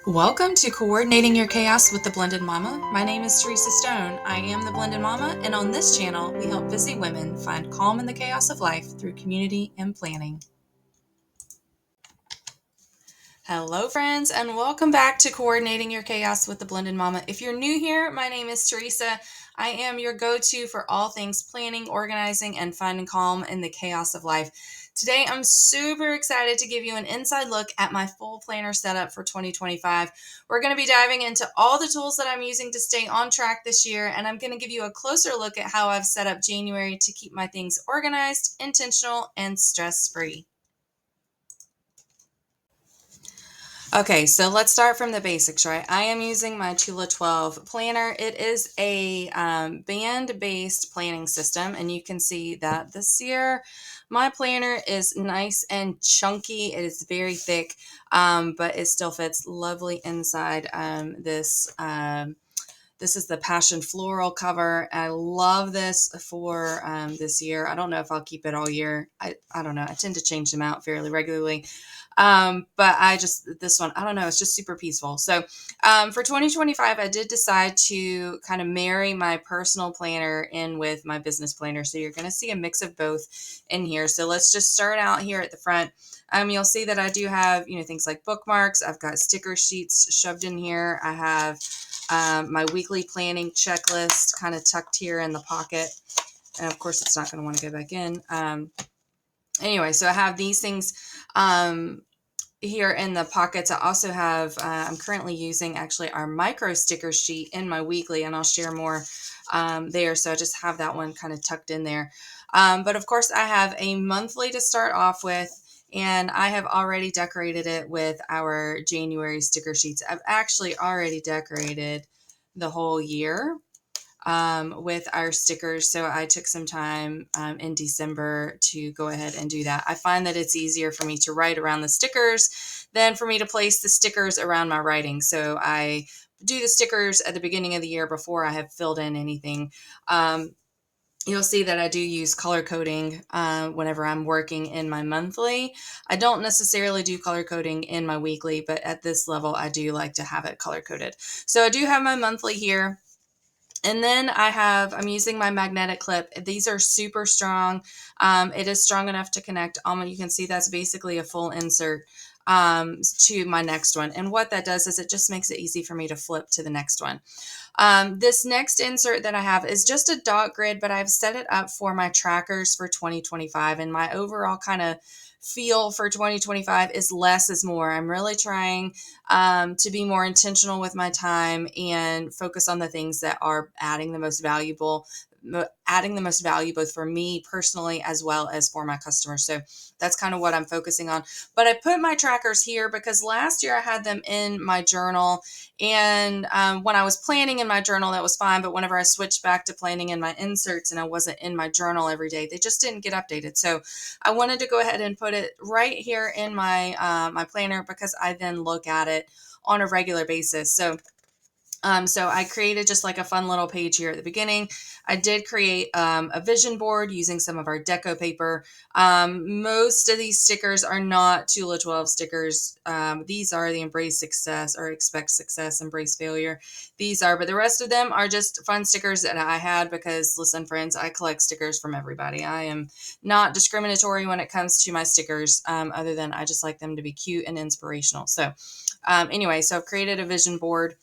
Welcome to Coordinating Your Chaos with the Blended Mama. My name is Teresa Stone. I am the Blended Mama, and on this channel, we help busy women find calm in the chaos of life through community and planning. Hello, friends, and welcome back to Coordinating Your Chaos with the Blended Mama. If you're new here, my name is Teresa. I am your go-to for all things planning, organizing, and finding calm in the chaos of life. Today, I'm super excited to give you an inside look at my full planner setup for 2025. We're going to be diving into all the tools that I'm using to stay on track this year, and I'm going to give you a closer look at how I've set up January to keep my things organized, intentional, and stress-free. Okay, so let's start from the basics, right? I am using my Tula 12 planner. It is a band-based planning system, and you can see that this year my planner is nice and chunky. It is very thick, but it still fits lovely inside this is the Passion Floral cover. I love this for this year. I don't know if I'll keep it all year. I don't know. I tend to change them out fairly regularly. But this one, I don't know, it's just super peaceful. So for 2025, I did decide to kind of marry my personal planner in with my business planner. So you're going to see a mix of both in here. So let's just start out here at the front. You'll see that I do have, things like bookmarks. I've got sticker sheets shoved in here. I have my weekly planning checklist kind of tucked here in the pocket. And of course, it's not going to want to go back in. Anyway, so I have these things here in the pockets. I also have, I'm currently using actually our micro sticker sheet in my weekly, and I'll share more there. So I just have that one kind of tucked in there. But of course, I have a monthly to start off with, and I have already decorated it with our January sticker sheets. I've actually already decorated the whole year with our stickers. So I took some time in December to go ahead and do that. I find that it's easier for me to write around the stickers than for me to place the stickers around my writing. So I do the stickers at the beginning of the year before I have filled in anything. You'll see that I do use color coding whenever I'm working in my monthly. I don't necessarily do color coding in my weekly, but at this level, I do like to have it color coded. So I do have my monthly here. And then I'm using my magnetic clip. These are super strong. It is strong enough to connect. You can see that's basically a full insert to my next one. And what that does is it just makes it easy for me to flip to the next one. This next insert that I have is just a dot grid, but I've set it up for my trackers for 2025. And my overall kind of feel for 2025 is less is more. I'm really trying to be more intentional with my time and focus on the things that are adding the most value both for me personally as well as for my customers. So that's kind of what I'm focusing on. But I put my trackers here because last year I had them in my journal, and when I was planning in my journal, that was fine. But whenever I switched back to planning in my inserts and I wasn't in my journal every day, they just didn't get updated. So I wanted to go ahead and put it right here in my my planner because I then look at it on a regular basis. So I created just like a fun little page here at the beginning. I did create a vision board using some of our deco paper. Most of these stickers are not Tula 12 stickers. These are the Embrace Success or Expect Success, Embrace Failure. But the rest of them are just fun stickers that I had because, listen, friends, I collect stickers from everybody. I am not discriminatory when it comes to my stickers, other than I just like them to be cute and inspirational. So anyway, so I've created a vision board.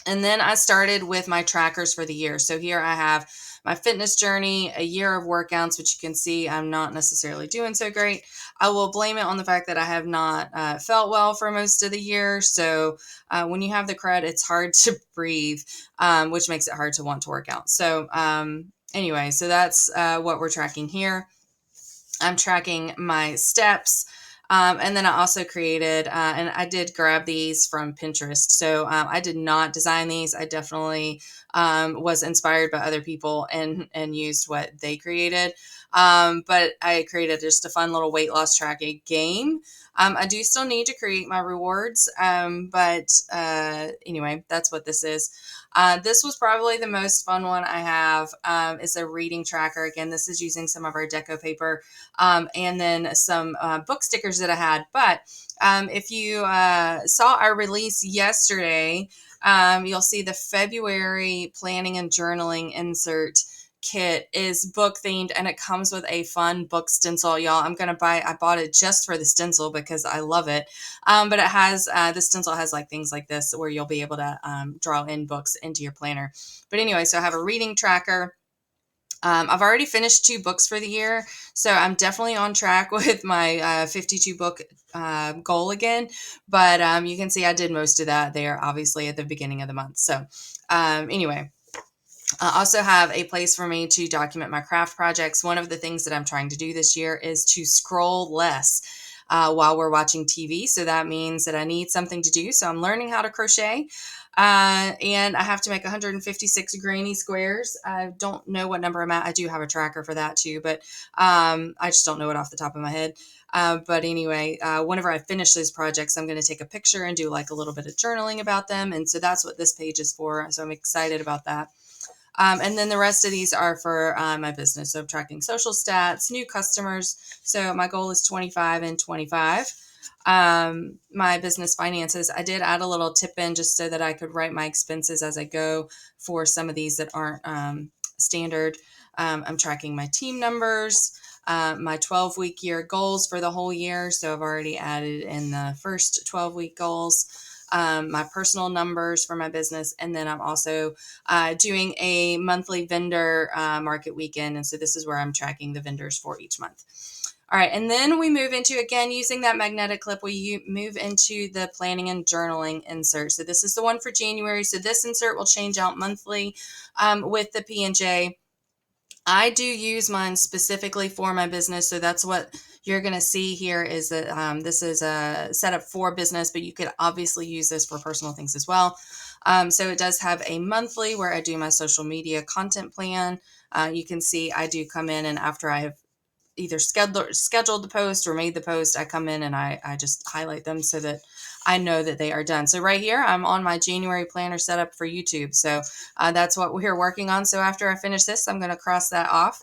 And then I started with my trackers for the year. So here I have my fitness journey, a year of workouts, which you can see I'm not necessarily doing so great. I will blame it on the fact that I have not felt well for most of the year. So when you have the crud, it's hard to breathe, which makes it hard to want to work out. So anyway, so that's what we're tracking here. I'm tracking my steps. And then I also created, and I did grab these from Pinterest. So I did not design these. I definitely was inspired by other people and used what they created. But I created just a fun little weight loss tracking game. I do still need to create my rewards, but anyway, that's what this is. This was probably the most fun one I have. It's a reading tracker. Again, this is using some of our deco paper, and then some book stickers that I had. But if you saw our release yesterday, you'll see the February planning and journaling insert kit is book themed, and it comes with a fun book stencil. Y'all, I bought it just for the stencil because I love it. But it has the stencil has like things like this where you'll be able to draw in books into your planner. But anyway, so I have a reading tracker. I've already finished 2 books for the year, so I'm definitely on track with my 52 book goal again. But you can see I did most of that there, obviously, at the beginning of the month. So anyway, I also have a place for me to document my craft projects. One of the things that I'm trying to do this year is to scroll less while we're watching TV. So that means that I need something to do. So I'm learning how to crochet. And I have to make 156 granny squares. I don't know what number I'm at. I do have a tracker for that too, but I just don't know it off the top of my head. But anyway, whenever I finish those projects, I'm going to take a picture and do like a little bit of journaling about them. And so that's what this page is for. So I'm excited about that. And then the rest of these are for my business. So I'm tracking social stats, new customers. So my goal is 25 and 25. My business finances, I did add a little tip in just so that I could write my expenses as I go for some of these that aren't standard. I'm tracking my team numbers, my 12-week year goals for the whole year. So I've already added in the first 12-week goals. My personal numbers for my business. And then I'm also doing a monthly vendor market weekend. And so this is where I'm tracking the vendors for each month. All right. And then we move into, again, using that magnetic clip, we move into the planning and journaling insert. So this is the one for January. So this insert will change out monthly with the P&J. I do use mine specifically for my business. So that's what you're going to see here is that this is a setup for business, but you could obviously use this for personal things as well. So it does have a monthly where I do my social media content plan. You can see I do come in, and after I have either scheduled the post or made the post, I come in and I just highlight them so that I know that they are done. So right here, I'm on my January planner setup for YouTube. So that's what we're working on. So after I finish this, I'm going to cross that off.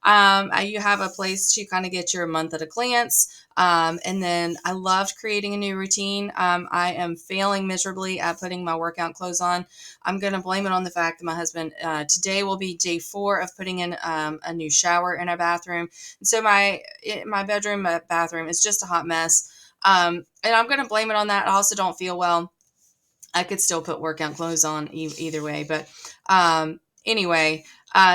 You have a place to kind of get your month at a glance. And then I loved creating a new routine. I am failing miserably at putting my workout clothes on. I'm going to blame it on the fact that my husband, today will be day 4 of putting in a new shower in our bathroom. And so my bedroom, my bathroom is just a hot mess. And I'm going to blame it on that. I also don't feel well. I could still put workout clothes on either way. But anyway,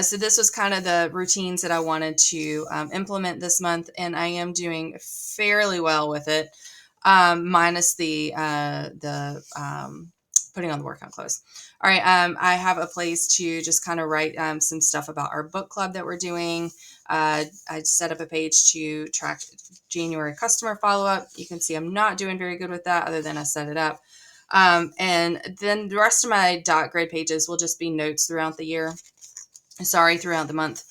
so this was kind of the routines that I wanted to implement this month, and I am doing fairly well with it, minus the putting on the workout clothes. All right, I have a place to just kind of write some stuff about our book club that we're doing. I set up a page to track January customer follow-up. You can see I'm not doing very good with that other than I set it up. And then the rest of my dot grid pages will just be notes throughout the year. Throughout the month.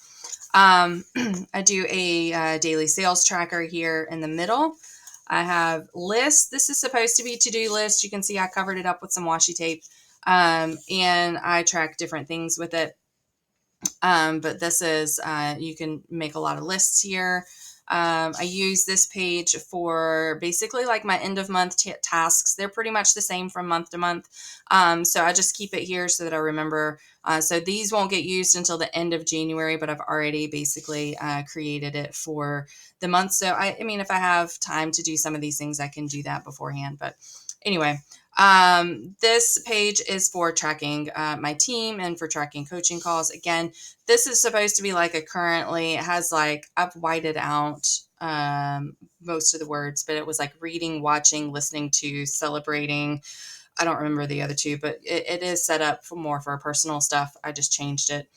I do a daily sales tracker here in the middle. I have lists. This is supposed to be to-do list. You can see I covered it up with some washi tape. And I track different things with it. But this is, you can make a lot of lists here. I use this page for basically like my end of month tasks. They're pretty much the same from month to month. So I just keep it here so that I remember. So these won't get used until the end of January, but I've already basically created it for the month. So I mean, if I have time to do some of these things, I can do that beforehand. But anyway, this page is for tracking my team and for tracking coaching calls. Again, this is supposed to be like a currently, it has like, I've whited out most of the words, but it was like reading, watching, listening to, celebrating. I don't remember the other two, but it is set up for more for personal stuff. I just changed it.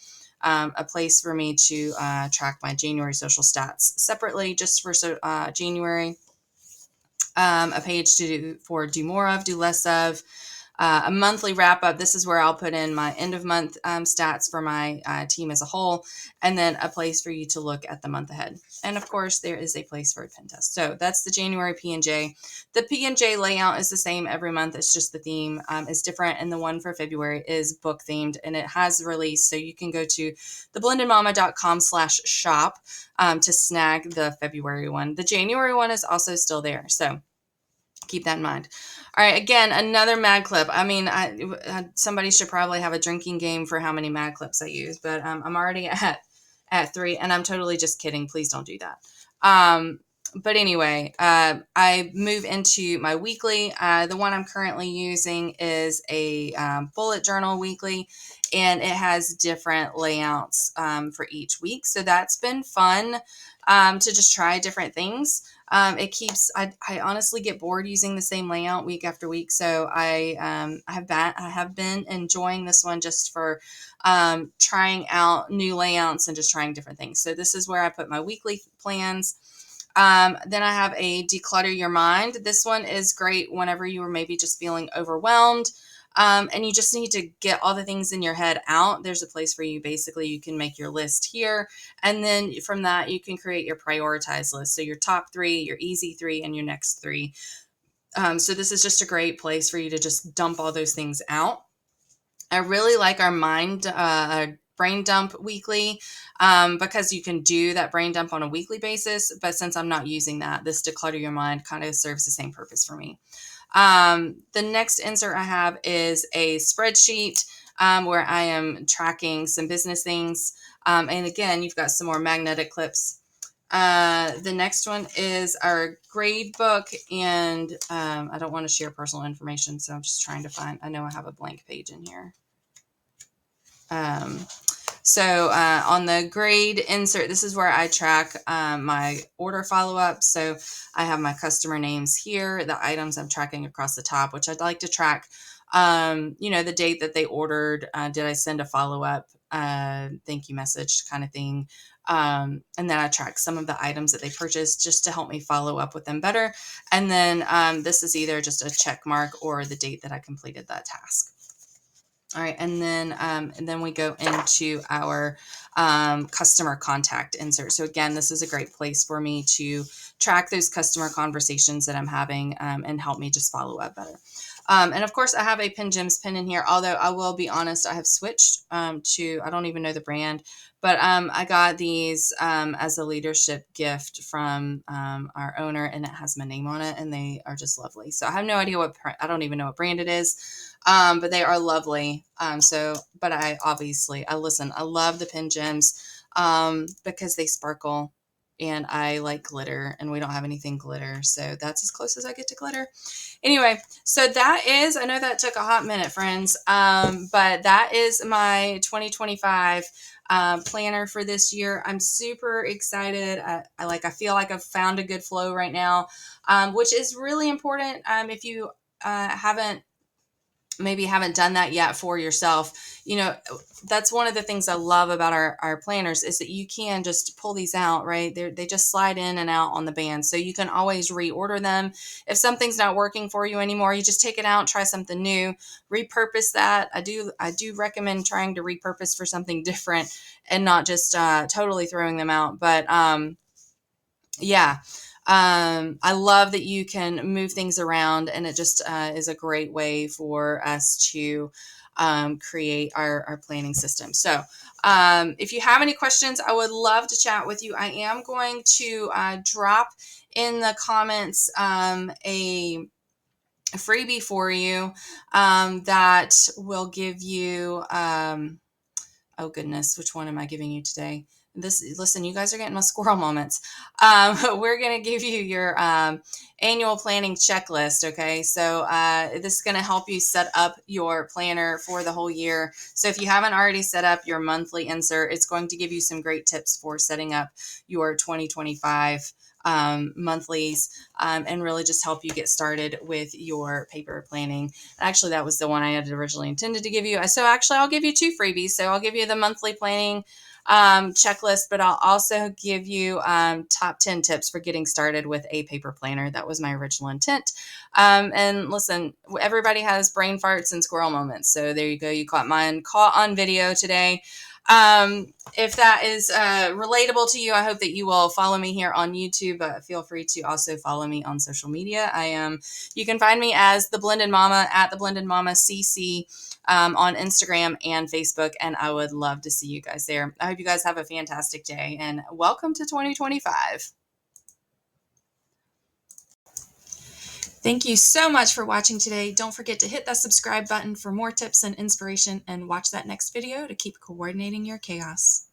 A place for me to track my January social stats separately just for January. A page to do more of, do less of. a monthly wrap up. This is where I'll put in my end of month stats for my team as a whole, and then a place for you to look at the month ahead. And of course, there is a place for a pen test. So that's the January P&J. The P&J layout is the same every month. It's just the theme is different. And the one for February is book themed, and it has released. So you can go to theblendedmama.com/shop to snag the February one. The January one is also still there. So keep that in mind. All right, again, another mag clip. I mean, somebody should probably have a drinking game for how many mag clips I use, but I'm already at 3, and I'm totally just kidding. Please don't do that. But anyway, I move into my weekly. The one I'm currently using is a bullet journal weekly, and it has different layouts for each week. So that's been fun to just try different things. It keeps, I honestly get bored using the same layout week after week. So I have been enjoying this one just for trying out new layouts and just trying different things. So this is where I put my weekly plans. Then I have a declutter your mind. This one is great whenever you are maybe just feeling overwhelmed. And you just need to get all the things in your head out. There's a place where you basically, you can make your list here. And then from that, you can create your prioritized list. So your top 3, your easy 3, and your next 3. So this is just a great place for you to just dump all those things out. I really like our brain dump weekly because you can do that brain dump on a weekly basis. But since I'm not using that, this declutter your mind kind of serves the same purpose for me. The next insert I have is a spreadsheet where I am tracking some business things. And again, you've got some more magnetic clips. The next one is our grade book, and I don't want to share personal information, so I'm just trying to find, I know I have a blank page in here. So on the grade insert, this is where I track my order follow-up. So I have my customer names here, the items I'm tracking across the top, which I'd like to track, the date that they ordered. Did I send a follow-up thank you message kind of thing? And then I track some of the items that they purchased just to help me follow up with them better. And then this is either just a check mark or the date that I completed that task. All right, and then we go into our customer contact insert. So again, this is a great place for me to track those customer conversations that I'm having and help me just follow up better. And of course, I have a Pin Gems pin in here, although I will be honest, I have switched to, I don't even know the brand, but I got these as a leadership gift from our owner, and it has my name on it, and they are just lovely. So I have no idea I don't even know what brand it is. But they are lovely. But I love the Pin Gems because they sparkle, and I like glitter, and we don't have anything glitter. So that's as close as I get to glitter. Anyway, so I know that took a hot minute, friends, but that is my 2025 planner for this year. I'm super excited. I feel like I've found a good flow right now, which is really important. If you haven't done that yet for yourself, that's one of the things I love about our planners is that you can just pull these out, right? They just slide in and out on the band. So you can always reorder them. If something's not working for you anymore, you just take it out, try something new, repurpose that. I do recommend trying to repurpose for something different and not just totally throwing them out. But yeah. I love that you can move things around, and it just is a great way for us to create our planning system. So if you have any questions, I would love to chat with you. I am going to drop in the comments a freebie for you that will give you, oh goodness, which one am I giving you today? Listen, you guys are getting my squirrel moments. We're going to give you your annual planning checklist. Okay. So this is going to help you set up your planner for the whole year. So if you haven't already set up your monthly insert, it's going to give you some great tips for setting up your 2025 monthlies, and really just help you get started with your paper planning. Actually, that was the one I had originally intended to give you. So actually, I'll give you two freebies. So I'll give you the monthly planning checklist, but I'll also give you top 10 tips for getting started with a paper planner. That was my original intent. And listen, everybody has brain farts and squirrel moments. So there you go. You caught mine caught on video today. If that is relatable to you, I hope that you will follow me here on YouTube. Feel free to also follow me on social media. You can find me as The Blended Mama at The Blended Mama CC on Instagram and Facebook, and I would love to see you guys there. I hope you guys have a fantastic day, and welcome to 2025. Thank you so much for watching today. Don't forget to hit that subscribe button for more tips and inspiration, and watch that next video to keep coordinating your chaos.